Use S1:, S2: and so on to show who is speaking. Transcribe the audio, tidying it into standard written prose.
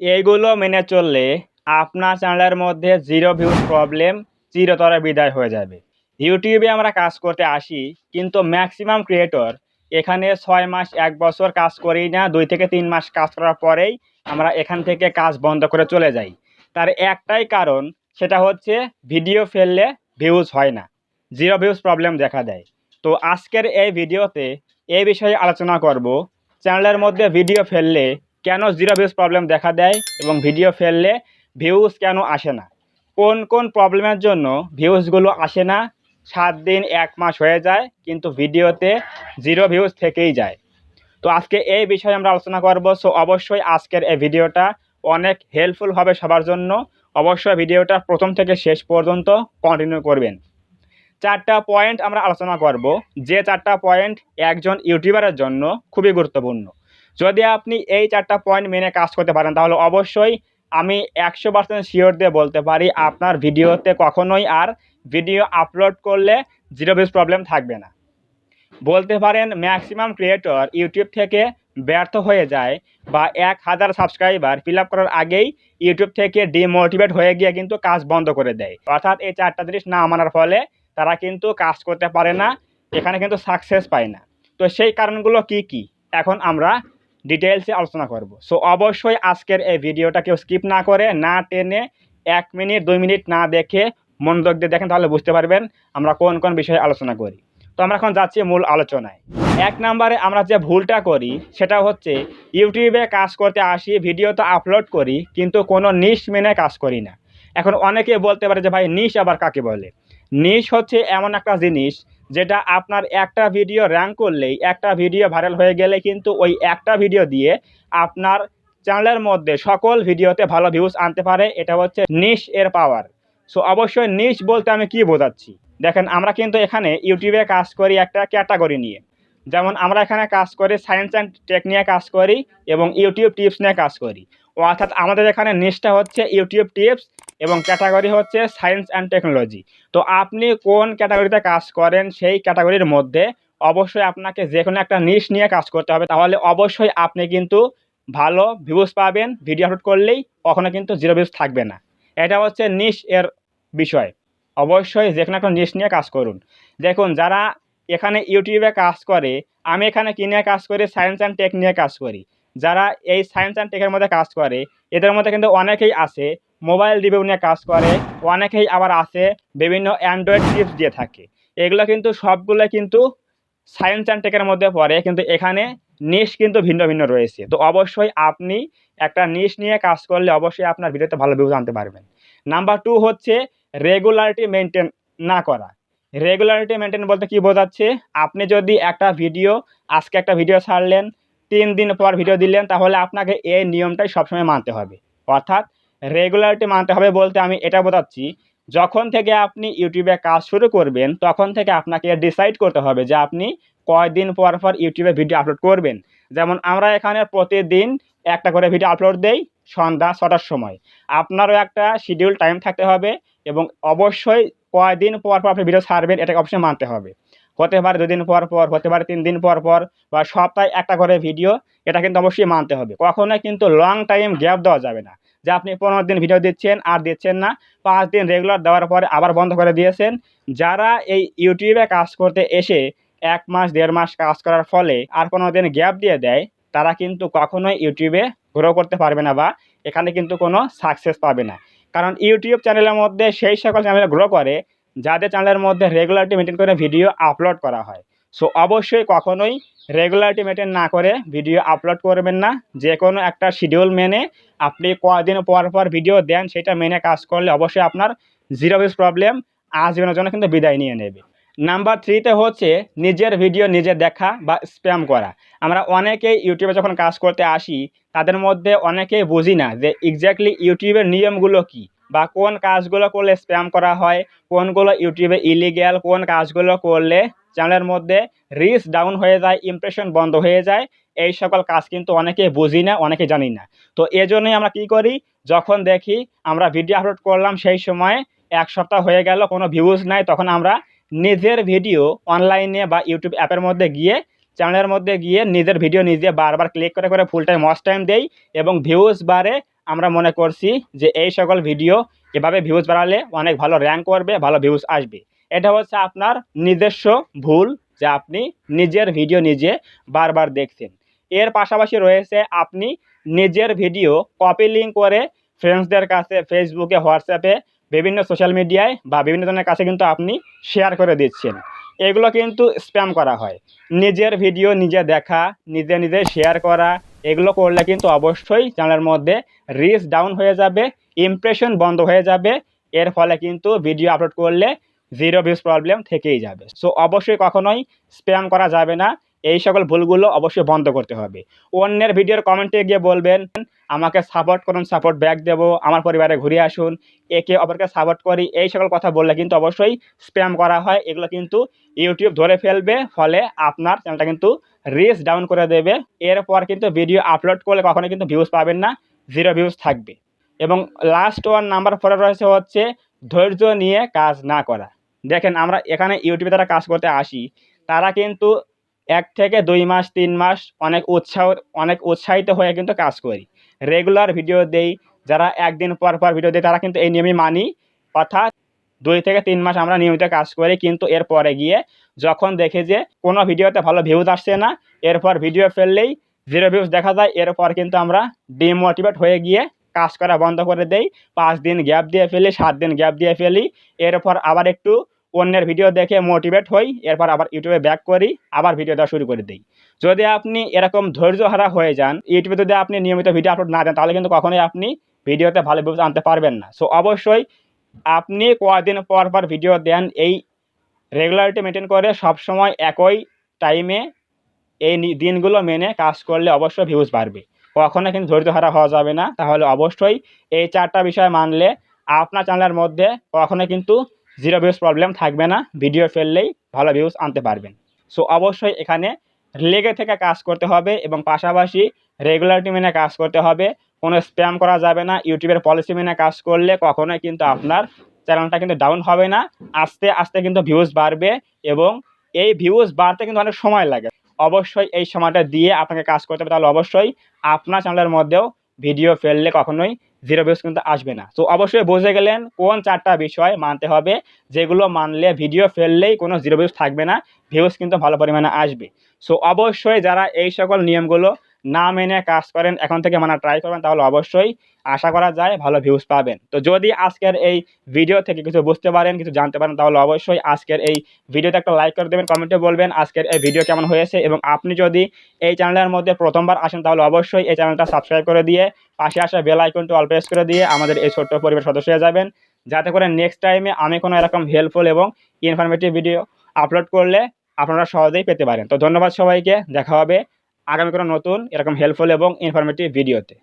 S1: এইগুলো মেনে চললে আপনার চ্যানেলের মধ্যে জিরো ভিউজ প্রবলেম চিরতরে বিদায় হয়ে যাবে। ইউটিউবে আমরা কাজ করতে আসি, কিন্তু ম্যাক্সিমাম ক্রিয়েটর এখানে 6 মাস 1 বছর কাজ করি না, 2 থেকে 3 মাস কাজ করার পরেই আমরা এখান থেকে কাজ বন্ধ করে চলে যাই। তার একটাই কারণ, সেটা হচ্ছে ভিডিও ফেললে ভিউজ হয় না, জিরো ভিউজ প্রবলেম দেখা দেয়। তো আজকের এই ভিডিওতে এই বিষয়ে আলোচনা করব, চ্যানেলের মধ্যে ভিডিও ফেললে কেন জিরো ভিউজ প্রবলেম দেখা দেয় এবং ভিডিও ফেললে ভিউজ কেন আসে না, কোন কোন প্রবলেমের জন্য ভিউজগুলো আসে না, 7 দিন 1 মাস হয়ে যায় কিন্তু ভিডিওতে জিরো ভিউজ থেকেই যায়। তো আজকে এই বিষয়ে আমরা আলোচনা করব। সো অবশ্যই আজকের এই ভিডিওটা অনেক হেল্পফুল হবে সবার জন্য। অবশ্যই ভিডিওটা প্রথম থেকে শেষ পর্যন্ত কন্টিনিউ করবেন। 4টা পয়েন্ট আমরা আলোচনা করব, যে 4টা পয়েন্ট একজন ইউটিউবারের জন্য খুবই গুরুত্বপূর্ণ। যদি আপনি এই 4টা পয়েন্ট মেনে কাজ করতে পারেন, তাহলে অবশ্যই আমি 100% শিওর দিয়ে বলতে পারি আপনার ভিডিওতে কখনোই আর ভিডিও আপলোড করলে জিরো ভিউজ প্রবলেম থাকবে না। বলতে পারেন ম্যাক্সিমাম ক্রিয়েটর ইউটিউব থেকে ব্যর্থ হয়ে যায় বা 1000 সাবস্ক্রাইবার ফিল আপ করার আগেই ইউটিউব থেকে ডিমোটিভেট হয়ে গিয়ে কিন্তু কাজ বন্ধ করে দেয়। অর্থাৎ এই 4টা জিনিস না মানার ফলে তারা কিন্তু কাজ করতে পারে না, এখানে কিন্তু সাকসেস পায় না। তো সেই কারণগুলো কি কি এখন আমরা ডিটেলসে আলোচনা করব। সো অবশ্যই আজকের এই ভিডিওটা কেউ স্কিপ না করে, না টেনে, 1 মিনিট 2 মিনিট না দেখে মনোযোগ দিয়ে দেখেন, তাহলে বুঝতে পারবেন আমরা কোন কোন বিষয়ে আলোচনা করি। তো আমরা এখন যাচ্ছি মূল আলোচনায়। 1 নম্বরে আমরা যে ভুলটা করি সেটা হচ্ছে, ইউটিউবে কাজ করতে আসি, ভিডিও তো আপলোড করি কিন্তু কোনো নিশ মেনে কাজ করি না। এখন অনেকে বলতে পারে যে ভাই নিশ আবার কাকে বলে? নিশ হচ্ছে এমন একটা জিনিস যেটা আপনার একটা ভিডিও র্যাঙ্ক করলেই, একটা ভিডিও ভাইরাল হয়ে গেলে কিন্তু ওই একটা ভিডিও দিয়ে আপনার চ্যানেলের মধ্যে সকল ভিডিওতে ভালো ভিউজ আনতে পারে। এটা হচ্ছে নিশ এর পাওয়ার। সো অবশ্যই নিশ বলতে আমি কি বোঝাচ্ছি, দেখেন আমরা কিন্তু এখানে ইউটিউবে কাজ করি একটা ক্যাটাগরি নিয়ে। যেমন আমরা এখানে কাজ করি সায়েন্স অ্যান্ড টেক নিয়ে কাজ করি এবং ইউটিউব টিপস নিয়ে কাজ করি। অর্থাৎ আমাদের এখানে নিশটা হচ্ছে ইউটিউব টিপস এবং ক্যাটাগরি হচ্ছে সায়েন্স অ্যান্ড টেকনোলজি। তো আপনি কোন ক্যাটাগরিতে কাজ করেন সেই ক্যাটাগরির মধ্যে অবশ্যই আপনাকে যে কোনো একটা নিশ নিয়ে কাজ করতে হবে, তাহলে অবশ্যই আপনি কিন্তু ভালো ভিউজ পাবেন। ভিডিও আপলোড করলেই কখনো কিন্তু জিরো ভিউজ থাকবে না। এটা হচ্ছে নিশ এর বিষয়। অবশ্যই যে কোনো একটা নিশ নিয়ে কাজ করুন। দেখুন যারা এখানে ইউটিউবে কাজ করে, আমি এখানে কি নিয়ে কাজ করি? সায়েন্স অ্যান্ড টেক নিয়ে কাজ করি। যারা এই সায়েন্স অ্যান্ড টেকের মধ্যে কাজ করে, এদের মধ্যে কিন্তু অনেকেই আছে মোবাইল রিভিউ নিয়ে কাজ করে, অনেকেই আবার আছে বিভিন্ন অ্যান্ড্রয়েড টিপস দিয়ে থাকে। এগুলো কিন্তু সবগুলো কিন্তু সায়েন্স অ্যান্ড টেকের মধ্যে পড়ে, কিন্তু এখানে নিশ কিন্তু ভিন্ন ভিন্ন রয়েছে। তো অবশ্যই আপনি একটা নিশ নিয়ে কাজ করলে অবশ্যই আপনার ভিডিওতে ভালো ভিউজ আনতে পারবেন। নাম্বার 2 হচ্ছে রেগুলারিটি মেনটেন না করা। রেগুলারিটি মেনটেন বলতে কি বোঝাচ্ছে, আপনি যদি একটা ভিডিও, আজকে একটা ভিডিও ছাড়লেন, 3 দিন পর ভিডিও দিলেন, তাহলে আপনাকে এই নিয়মটাই সবসময় মানতে হবে। অর্থাৎ রেগুলারিটি মানতে হবে বলতে আমি এটা বোঝাচ্ছি, যখন থেকে আপনি ইউটিউবে কাজ শুরু করবেন তখন থেকে আপনাকে ডিসাইড করতে হবে যে আপনি কয়দিন পর পর ইউটিউবে ভিডিও আপলোড করবেন। যেমন আমরা এখানে প্রতিদিন একটা করে ভিডিও আপলোড দেই সন্ধ্যা 6টার সময়। আপনারও একটা শিডিউল টাইম থাকতে হবে এবং অবশ্যই কয়দিন পর পর আপনি ভিডিও ছাড়বেন এটাকে অবশ্যই মানতে হবে। হতে পারে 2 দিন পর পর, হতে পারে 3 দিন পর পর, বা সপ্তাহে একটা করে ভিডিও, এটা কিন্তু অবশ্যই মানতে হবে। কখনোই কিন্তু লং টাইম গ্যাপ দেওয়া যাবে না, যে আপনি 15 দিন ভিডিও দিচ্ছেন আর দিচ্ছেন না, 5 দিন রেগুলার দেওয়ার পরে আবার বন্ধ করে দিয়েছেন। যারা এই ইউটিউবে কাজ করতে এসে 1 মাস 1.5 মাস কাজ করার ফলে আর 15 দিন গ্যাপ দিয়ে দেয়, তারা কিন্তু কখনোই ইউটিউবে গ্রো করতে পারবে না বা এখানে কিন্তু কোনো সাকসেস পাবে না। কারণ ইউটিউব চ্যানেলের মধ্যে সেই সকল চ্যানেল গ্রো করে যাদের চ্যানেলের মধ্যে রেগুলারিটি মেনটেন করে ভিডিও আপলোড করা হয়। সো অবশ্যই কখনোই রেগুলারিটি মেনটেন না করে ভিডিও আপলোড করবেন না। যে কোনো একটা শিডিউল মেনে আপনি কয়দিন পর পর ভিডিও দেন সেটা মেনে কাজ করলে অবশ্যই আপনার জিরো ভিউজ প্রবলেম আজীবনের জন্য কিন্তু বিদায় নিয়ে নেবে। নাম্বার 3 তে হচ্ছে নিজের ভিডিও নিজে দেখা বা স্প্যাম করা। আমরা অনেকেই ইউটিউবে যখন কাজ করতে আসি, তাদের মধ্যে অনেকেই বুঝি না যে এক্স্যাক্টলি ইউটিউবের নিয়মগুলো কী, বা কোন কাজগুলো করলে স্প্যাম করা হয়, কোনগুলো ইউটিউবে ইলিগ্যাল, কোন কাজগুলো করলে চ্যানেলের মধ্যে রিচ ডাউন হয়ে যায়, ইমপ্রেশন বন্ধ হয়ে যায়। এই সকল কাজ কিন্তু অনেকেই বুঝি না, অনেকে জানি না। তো এজন্যই আমরা কী করি, যখন দেখি আমরা ভিডিও আপলোড করলাম সেই সময় 1 সপ্তাহ হয়ে গেল কোনো ভিউজ নাই, তখন আমরা নিজের ভিডিও অনলাইনে বা ইউটিউব অ্যাপের মধ্যে গিয়ে, চ্যানেলের মধ্যে গিয়ে নিজের ভিডিও নিজে বারবার ক্লিক করে করে ফুল টাইম ওয়াচ টাইম দেই এবং ভিউজ বাড়ে, আমরা মনে করছি যে এই সকল ভিডিও এভাবে ভিউজ বাড়ালে অনেক ভালো র্যাঙ্ক করবে, ভালো ভিউজ আসবে। এটা হচ্ছে আপনার নিজস্ব ভুল যে আপনি নিজের ভিডিও নিজে বারবার দেখছেন। এর পাশাপাশি রয়েছে আপনি নিজের ভিডিও কপি লিঙ্ক করে ফ্রেন্ডসদের কাছে ফেসবুকে, হোয়াটসঅ্যাপে, বিভিন্ন সোশ্যাল মিডিয়ায় বা বিভিন্ন জনের কাছে কিন্তু আপনি শেয়ার করে দিচ্ছেন। এগুলো কিন্তু স্প্যাম করা হয়। নিজের ভিডিও নিজে দেখা, নিজে নিজে শেয়ার করা, এগুলো করলে কিন্তু অবশ্যই চ্যানেলের মধ্যে রিচ ডাউন হয়ে যাবে, ইমপ্রেশন বন্ধ হয়ে যাবে। এর ফলে কিন্তু ভিডিও আপলোড করলে জিরো ভিউজ প্রবলেম থেকেই যাবে। সো অবশ্যই কখনোই স্প্যাম করা যাবে না। এই সকল ভুলগুলো অবশ্যই বন্ধ করতে হবে। অন্যের ভিডিওর কমেন্টে গিয়ে বলবেন আমাকে সাপোর্ট করুন, সাপোর্ট ব্যাক দেবো, আমার পরিবারে ঘুরে আসুন, একে অপরকে সাপোর্ট করি, এই সকল কথা বললে কিন্তু অবশ্যই স্প্যাম করা হয়। এগুলো কিন্তু ইউটিউব ধরে ফেলবে, ফলে আপনার চ্যানেলটা কিন্তু রিচ ডাউন করে দেবে। এরপর কিন্তু ভিডিও আপলোড করলে কখনোই কিন্তু ভিউজ পাবেন না, জিরো ভিউজ থাকবে। এবং লাস্ট ওয়ান নাম্বার 4 রয়েছে হচ্ছে ধৈর্য নিয়ে কাজ না করা। দেখেন আমরা এখানে ইউটিউবে যারা কাজ করতে আসি তারা কিন্তু 1 থেকে 2 মাস 3 মাস অনেক উৎসাহিত হয়ে কিন্তু কাজ করি। রেগুলার ভিডিও দেই, যারা একদিন পর পর ভিডিও দেয় তারা কিন্তু এই নিয়মই মানি। অর্থাৎ 2 থেকে 3 মাস আমরা নিয়মিত কাজ করি, কিন্তু এরপরে গিয়ে যখন দেখি যে কোনো ভিডিওতে ভালো ভিউজ আসছে না, এরপর ভিডিও ফেললেই জিরো ভিউজ দেখা যায়, এরপর কিন্তু আমরা ডিমোটিভেট হয়ে গিয়ে কাজ করা বন্ধ করে দেই। 5 দিন গ্যাপ দিয়ে ফেলি, 7 দিন গ্যাপ দিয়ে ফেলি। এরপর আবার একটু অন্যের ভিডিও দেখে মোটিভেট হই, এরপর আবার ইউটিউবে ব্যাক করি, আবার ভিডিও দেওয়া শুরু করে দিই। যদি আপনি এরকম ধৈর্যহারা হয়ে যান, ইউটিউবে যদি আপনি নিয়মিত ভিডিও আপলোড না দেন, তাহলে কিন্তু কখনোই আপনি ভিডিওতে ভালো ভিউজ আনতে পারবেন না। সো অবশ্যই আপনি কয়দিন পর পর ভিডিও দেন, এই রেগুলারিটি মেনটেন করে সবসময় একই টাইমে এই দিনগুলো মেনে কাজ করলে অবশ্যই ভিউজ বাড়বে। কখনো কিন্তু ধৈর্যহারা হওয়া যাবে না। তাহলে অবশ্যই এই 4টা বিষয় মানলে আপনার চ্যানেলের মধ্যে কখনো কিন্তু জিরো ভিউজ প্রবলেম থাকবে না। ভিডিও ফেললেই ভালো ভিউজ আনতে পারবেন। সো অবশ্যই এখানে লেগে থেকে কাজ করতে হবে এবং পাশাপাশি রেগুলারিটি মেনে কাজ করতে হবে। কোনো স্প্যাম করা যাবে না। ইউটিউবের পলিসি মেনে কাজ করলে কখনোই কিন্তু আপনার চ্যানেলটা কিন্তু ডাউন হবে না। আস্তে আস্তে কিন্তু ভিউজ বাড়বে এবং এই ভিউজ বাড়তে কিন্তু অনেক সময় লাগে। অবশ্যই এই সময়টা দিয়ে আপনাকে কাজ করতে হবে, তাহলে অবশ্যই আপনার চ্যানেলের মধ্যেও ভিডিও ফেললে কখনোই জিরো ভিউজ কিন্তু আসবে না। তো অবশ্যই বুঝে গেলেন কোন 4টা বিষয় মানতে হবে, যেগুলো মানলে ভিডিও ফেললেই কোনো জিরো ভিউজ থাকবে না, ভিউজ কিন্তু ভালো পরিমাণে আসবে। সো অবশ্যই যারা এই সকল নিয়মগুলো না মেনে কাজ করেন, এখন থেকে মানা ট্রাই করবেন, তাহলে অবশ্যই আশা করা যায় ভালো ভিউজ পাবেন। তো যদি আজকের এই ভিডিও থেকে কিছু বুঝতে পারেন, কিছু জানতে পারেন, তাহলে অবশ্যই আজকের এই ভিডিওতে একটা লাইক করে দেবেন, কমেন্টে বলবেন আজকের এই ভিডিও কেমন হয়েছে। এবং আপনি যদি এই চ্যানেলের মধ্যে প্রথমবার আসেন, তাহলে অবশ্যই এই চ্যানেলটা সাবস্ক্রাইব করে দিয়ে পাশে আসা বেল আইকনটি অল প্রেস করে দিয়ে আমাদের এই ছোট্ট পরিবারের সদস্য হয়ে যাবেন, যাতে করে নেক্সট টাইমে আমি কোনো এরকম হেল্পফুল এবং ইনফরমেটিভ ভিডিও আপলোড করলে আপনারা সহজেই পেতে পারেন। তো ধন্যবাদ সবাইকে। দেখা হবে আগামী কোনো নতুন এরকম হেল্পফুল এবং ইনফরমেটিভ ভিডিওতে।